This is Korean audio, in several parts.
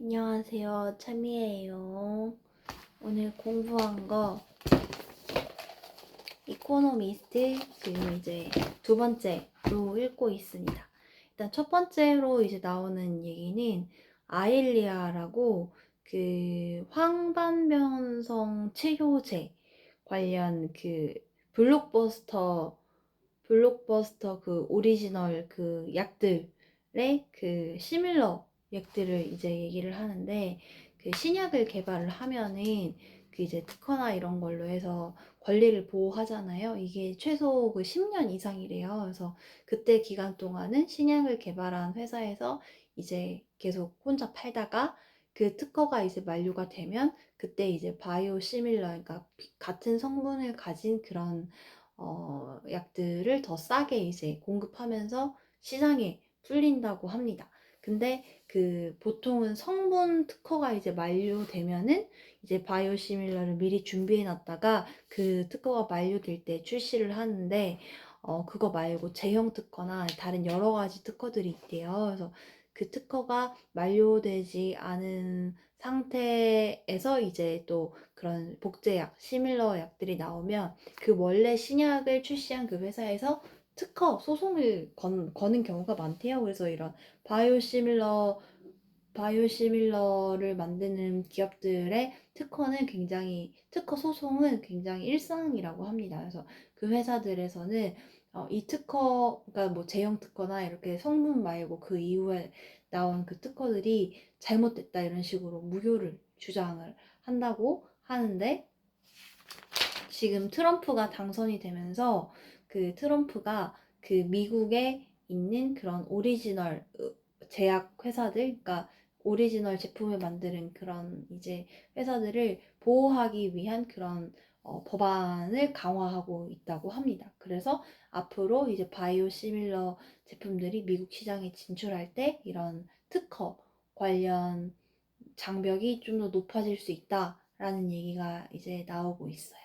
안녕하세요. 참이에요. 오늘 공부한 거 이코노미스트 지금 이제 두 번째로 읽고 있습니다. 일단 첫 번째로 이제 나오는 얘기는 아일리아라고 그 황반변성 치료제 관련 그 블록버스터 그 오리지널 그 약들의 그 시밀러 약들을 이제 얘기를 하는데, 그 신약을 개발을 하면은 그 이제 특허나 이런 걸로 해서 권리를 보호하잖아요. 이게 최소 그 10년 이상이래요. 그래서 그때 기간 동안은 신약을 개발한 회사에서 이제 계속 혼자 팔다가 그 특허가 이제 만료가 되면 그때 이제 바이오 시밀러, 그러니까 같은 성분을 가진 그런 약들을 더 싸게 이제 공급하면서 시장에 풀린다고 합니다. 근데 그 보통은 성분 특허가 이제 만료되면은 이제 바이오시밀러를 미리 준비해 놨다가 그 특허가 만료될 때 출시를 하는데, 그거 말고 제형 특허나 다른 여러 가지 특허들이 있대요. 그래서 그 특허가 만료되지 않은 상태에서 이제 또 그런 복제약, 시밀러 약들이 나오면 그 원래 신약을 출시한 그 회사에서 특허 소송을 거는 경우가 많대요. 그래서 이런 바이오시밀러를 만드는 기업들의 특허 소송은 굉장히 일상이라고 합니다. 그래서 그 회사들에서는 이 특허, 그러니까 뭐 제형 특허나 이렇게 성분 말고 그 이후에 나온 그 특허들이 잘못됐다 이런 식으로 무효를 주장을 한다고 하는데, 지금 트럼프가 당선이 되면서 그 트럼프가 그 미국에 있는 그런 오리지널 제약 회사들, 그러니까 오리지널 제품을 만드는 그런 이제 회사들을 보호하기 위한 그런 법안을 강화하고 있다고 합니다. 그래서 앞으로 이제 바이오 시밀러 제품들이 미국 시장에 진출할 때 이런 특허 관련 장벽이 좀 더 높아질 수 있다라는 얘기가 이제 나오고 있어요.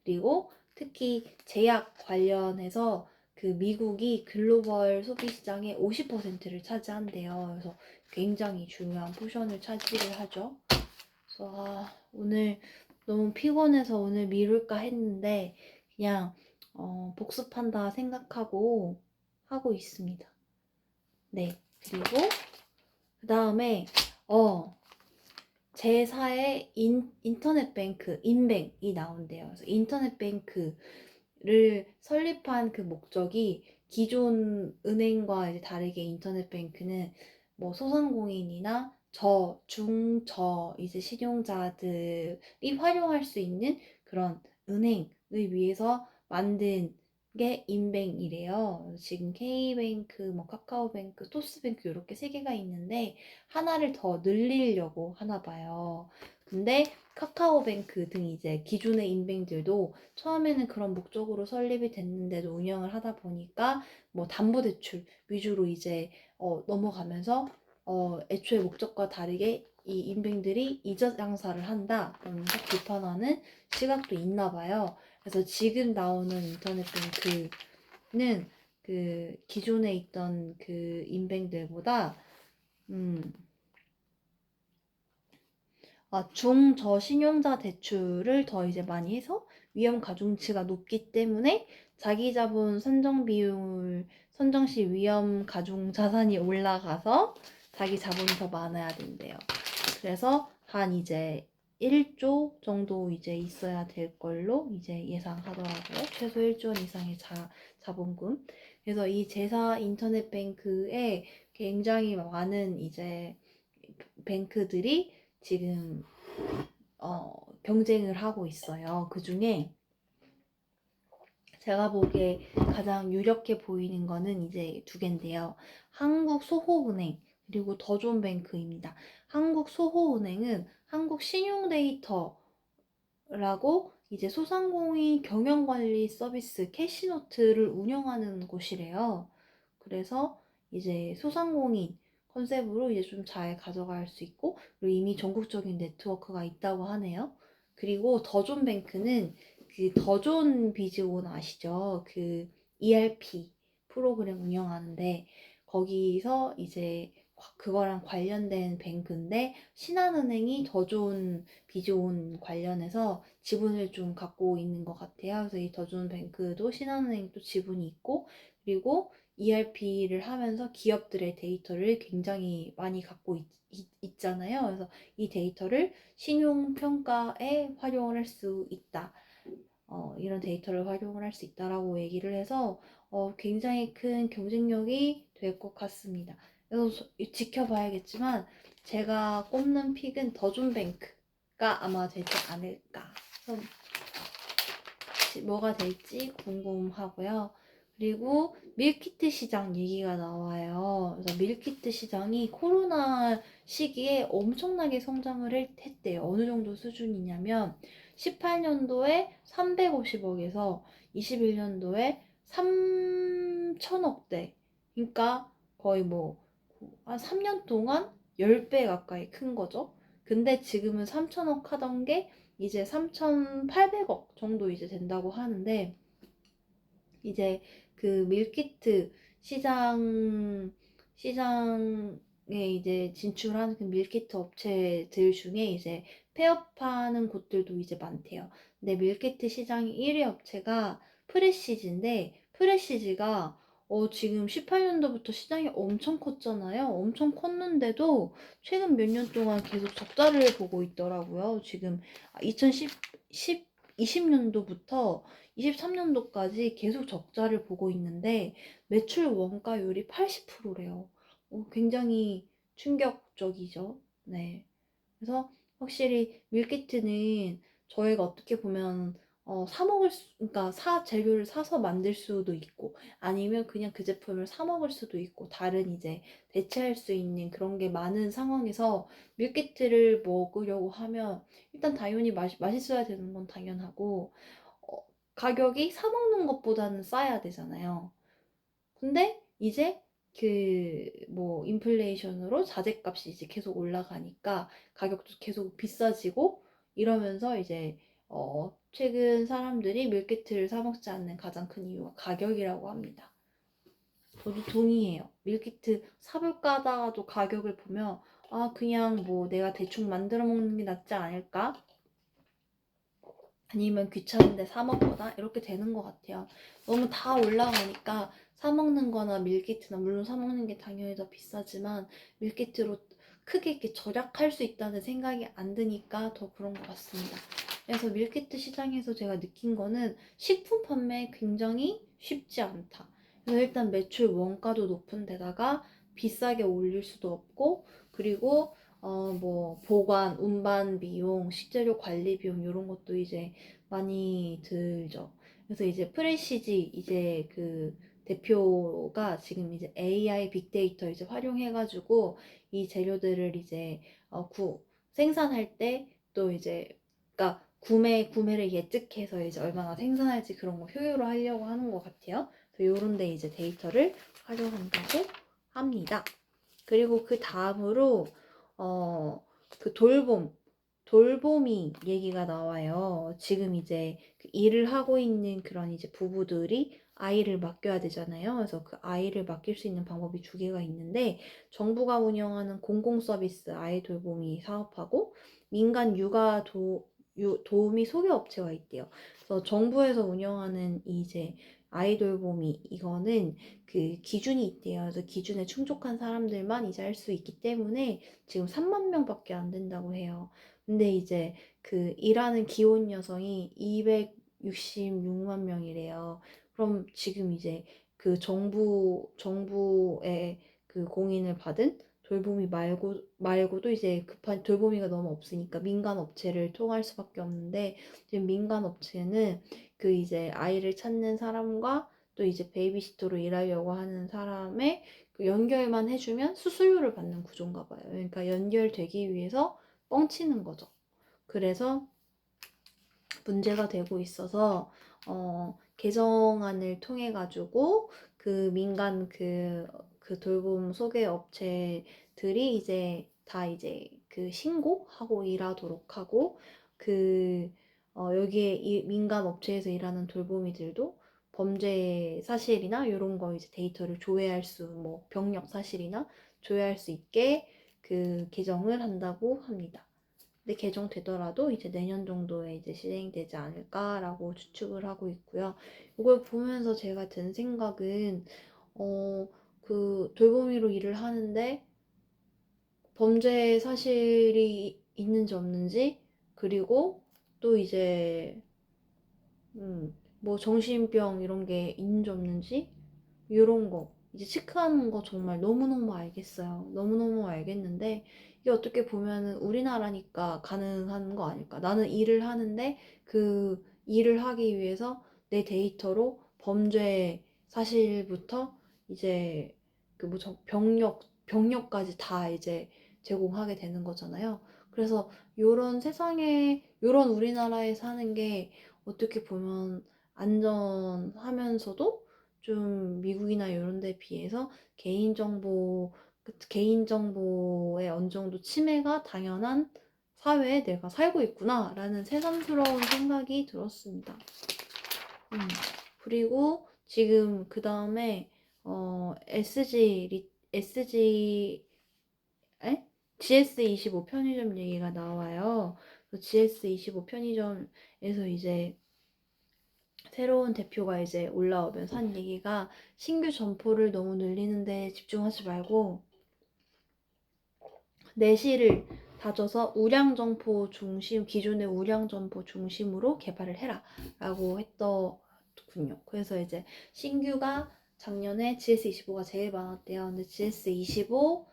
그리고 특히 제약 관련해서 그 미국이 글로벌 소비 시장의 50%를 차지한대요. 그래서 굉장히 중요한 포션을 차지를 하죠. 그래서 오늘 너무 피곤해서 오늘 미룰까 했는데 그냥 복습한다 생각하고 하고 있습니다. 네, 그리고 그 다음에 제4의 인터넷 뱅크, 인뱅이 나온대요. 그래서 인터넷 뱅크를 설립한 그 목적이, 기존 은행과 이제 다르게 인터넷 뱅크는 뭐 소상공인이나 중저 이제 신용자들이 활용할 수 있는 그런 은행을 위해서 만든 게 인뱅이래요. 지금 K뱅크, 뭐 카카오뱅크, 토스뱅크 이렇게 세 개가 있는데 하나를 더 늘리려고 하나 봐요. 근데 카카오뱅크 등 이제 기존의 인뱅들도 처음에는 그런 목적으로 설립이 됐는데도 운영을 하다 보니까 뭐 담보대출 위주로 이제 넘어가면서 애초에 목적과 다르게 이 인뱅들이 이자 장사를 한다 그러면서 비판하는 시각도 있나 봐요. 그래서 지금 나오는 인터넷 뱅크는 그 기존에 있던 그 인뱅들보다 중저신용자 대출을 더 이제 많이 해서 위험 가중치가 높기 때문에 자기 자본 선정 시 위험 가중 자산이 올라가서 자기 자본이 더 많아야 된대요. 그래서 한 이제 1조 정도 이제 있어야 될 걸로 이제 예상하더라고요. 최소 1조 원 이상의 자본금. 그래서 이 제사 인터넷 뱅크에 굉장히 많은 이제 뱅크들이 지금 경쟁을 하고 있어요. 그 중에 제가 보기에 가장 유력해 보이는 거는 이제 두 개인데요. 한국소호은행 그리고 더존뱅크입니다. 한국소호은행은 한국신용데이터라고 이제 소상공인 경영관리 서비스 캐시노트를 운영하는 곳이래요. 그래서 이제 소상공인 컨셉으로 이제 좀 잘 가져갈 수 있고, 그리고 이미 전국적인 네트워크가 있다고 하네요. 그리고 더존뱅크는 그 더존 비즈온 아시죠? 그 ERP 프로그램 운영하는데 거기서 이제 그거랑 관련된 뱅크인데 신한은행이 더 좋은 비존 관련해서 지분을 좀 갖고 있는 것 같아요. 그래서 이 더 좋은 뱅크도 신한은행도 지분이 있고 그리고 ERP를 하면서 기업들의 데이터를 굉장히 많이 갖고 있잖아요. 그래서 이 데이터를 신용평가에 활용을 할 수 있다. 이런 데이터를 활용을 할 수 있다라고 얘기를 해서 굉장히 큰 경쟁력이 될 것 같습니다. 그래서 지켜봐야겠지만 제가 꼽는 픽은 더존뱅크가 아마 되지 않을까. 그래서 뭐가 될지 궁금하고요. 그리고 밀키트 시장 얘기가 나와요. 그래서 밀키트 시장이 코로나 시기에 엄청나게 성장을 했대요. 어느 정도 수준이냐면 18년도에 350억에서 21년도에 3천억대. 그러니까 거의 뭐 한 3년 동안 10배 가까이 큰 거죠. 근데 지금은 3천억 하던 게 이제 3,800억 정도 이제 된다고 하는데 이제 그 밀키트 시장에 이제 진출한 그 밀키트 업체들 중에 이제 폐업하는 곳들도 이제 많대요. 근데 밀키트 시장 1위 업체가 프레시즈인데 프레시즈가 지금 18년도부터 시장이 엄청 컸잖아요. 엄청 컸는데도 최근 몇 년 동안 계속 적자를 보고 있더라고요. 지금 20년도부터 23년도까지 계속 적자를 보고 있는데 매출 원가율이 80%래요. 굉장히 충격적이죠. 네. 그래서 확실히 밀키트는 저희가 어떻게 보면 그러니까 재료를 사서 만들 수도 있고 아니면 그냥 그 제품을 사 먹을 수도 있고 다른 이제 대체할 수 있는 그런 게 많은 상황에서 밀키트를 먹으려고 하면 일단 당연히 맛있어야 되는 건 당연하고 어, 가격이 사 먹는 것보다는 싸야 되잖아요. 근데 이제 그 뭐 인플레이션으로 자재값이 이제 계속 올라가니까 가격도 계속 비싸지고 이러면서 이제 최근 사람들이 밀키트를 사 먹지 않는 가장 큰 이유가 가격이라고 합니다. 저도 동의해요. 밀키트 사볼까 하다가도 가격을 보면 그냥 뭐 내가 대충 만들어 먹는 게 낫지 않을까? 아니면 귀찮은데 사 먹거나 이렇게 되는 것 같아요. 너무 다 올라가니까 사 먹는 거나 밀키트나 물론 사 먹는 게 당연히 더 비싸지만 밀키트로 크게 이렇게 절약할 수 있다는 생각이 안 드니까 더 그런 것 같습니다. 그래서 밀키트 시장에서 제가 느낀 거는 식품 판매 굉장히 쉽지 않다. 그래서 일단 매출 원가도 높은 데다가 비싸게 올릴 수도 없고 그리고 뭐 보관, 운반 비용, 식재료 관리 비용 이런 것도 이제 많이 들죠. 그래서 이제 프레시지 이제 그 대표가 지금 이제 AI 빅데이터 이제 활용해가지고 이 재료들을 이제 생산할 때 또 이제 그러니까 구매를 예측해서 이제 얼마나 생산할지 그런 거 효율화하려고 하는 것 같아요. 그래서 요런데 이제 데이터를 활용한다고 합니다. 그리고 그 다음으로 그 돌봄이 얘기가 나와요. 지금 이제 그 일을 하고 있는 그런 이제 부부들이 아이를 맡겨야 되잖아요. 그래서 그 아이를 맡길 수 있는 방법이 두 개가 있는데 정부가 운영하는 공공 서비스 아이 돌보미 사업하고 민간 도우미 소개 업체가 있대요. 그래서 정부에서 운영하는 이제 아이 돌보미 이거는 그 기준이 있대요. 그래서 기준에 충족한 사람들만 이제 할 수 있기 때문에 지금 3만 명밖에 안 된다고 해요. 근데 이제 그 일하는 기혼 여성이 266만 명이래요. 그럼 지금 이제 그 정부의 그 공인을 받은 돌보미 말고도 이제 급한 돌보미가 너무 없으니까 민간 업체를 통할 수밖에 없는데 지금 민간 업체는 그 이제 아이를 찾는 사람과 또 이제 베이비시터로 일하려고 하는 사람의 그 연결만 해주면 수수료를 받는 구조인가 봐요. 그러니까 연결되기 위해서 뻥치는 거죠. 그래서 문제가 되고 있어서 개정안을 통해 가지고 그 민간 그 돌봄 소개 업체들이 이제 다 이제 그 신고하고 일하도록 하고 여기에 이 민간 업체에서 일하는 돌보미들도 범죄 사실이나 이런 거 이제 데이터를 조회할 수, 뭐 병력 사실이나 조회할 수 있게 그 개정을 한다고 합니다. 근데 개정되더라도 이제 내년 정도에 이제 시행되지 않을까라고 추측을 하고 있고요. 이걸 보면서 제가 든 생각은 그 돌보미로 일을 하는데 범죄 사실이 있는지 없는지, 그리고 또 이제 뭐 정신병 이런 게 있는지 없는지 이런 거 이제 체크하는 거 정말 너무너무 알겠어요. 너무너무 알겠는데 이게 어떻게 보면은 우리나라니까 가능한 거 아닐까. 나는 일을 하는데 그 일을 하기 위해서 내 데이터로 범죄 사실부터 이제 그 뭐 병력까지 다 이제 제공하게 되는 거잖아요. 그래서 요런 세상에 요런 우리나라에 사는 게 어떻게 보면 안전하면서도 좀 미국이나 이런 데 비해서 개인정보의 어느 정도 침해가 당연한 사회에 내가 살고 있구나 라는 새삼스러운 생각이 들었습니다. 그리고 지금 그 다음에 GS25 편의점 얘기가 나와요. GS25 편의점에서 이제 새로운 대표가 이제 올라오면서 한 얘기가 신규 점포를 너무 늘리는데 집중하지 말고 내실을 다져서 기존의 우량 점포 중심으로 개발을 해라 라고 했더군요. 그래서 이제 신규가 작년에 GS25가 제일 많았대요. 근데 GS25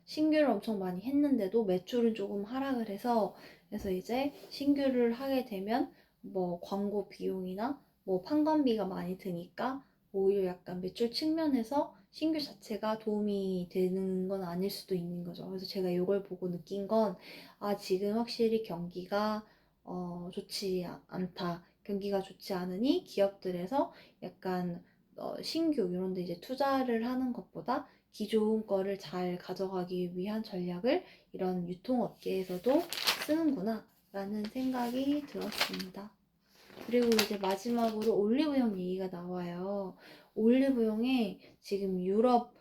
신규를 엄청 많이 했는데도 매출은 조금 하락을 해서, 그래서 이제 신규를 하게 되면 뭐 광고 비용이나 뭐 판관비가 많이 드니까 오히려 약간 매출 측면에서 신규 자체가 도움이 되는 건 아닐 수도 있는 거죠. 그래서 제가 이걸 보고 느낀 건, 지금 확실히 경기가 좋지 않다. 경기가 좋지 않으니 기업들에서 약간 신규 이런 데 이제 투자를 하는 것보다 기존 거를 잘 가져가기 위한 전략을 이런 유통업계에서도 쓰는구나 라는 생각이 들었습니다. 그리고 이제 마지막으로 올리브영 얘기가 나와요. 올리브영에 지금 유럽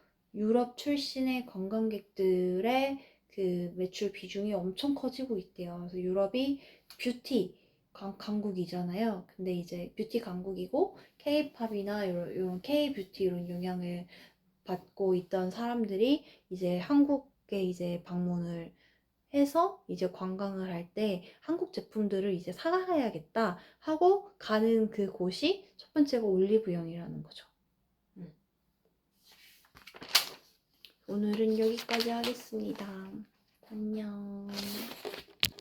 출신의 관광객들의 그 매출 비중이 엄청 커지고 있대요. 그래서 유럽이 뷰티 강국이잖아요. 근데 이제 뷰티 강국이고 K-팝이나 이런 K-뷰티 이런 영향을 받고 있던 사람들이 이제 한국에 이제 방문을 해서 이제 관광을 할 때 한국 제품들을 이제 사가야겠다 하고 가는 그 곳이 첫 번째가 올리브영이라는 거죠. 오늘은 여기까지 하겠습니다. 안녕.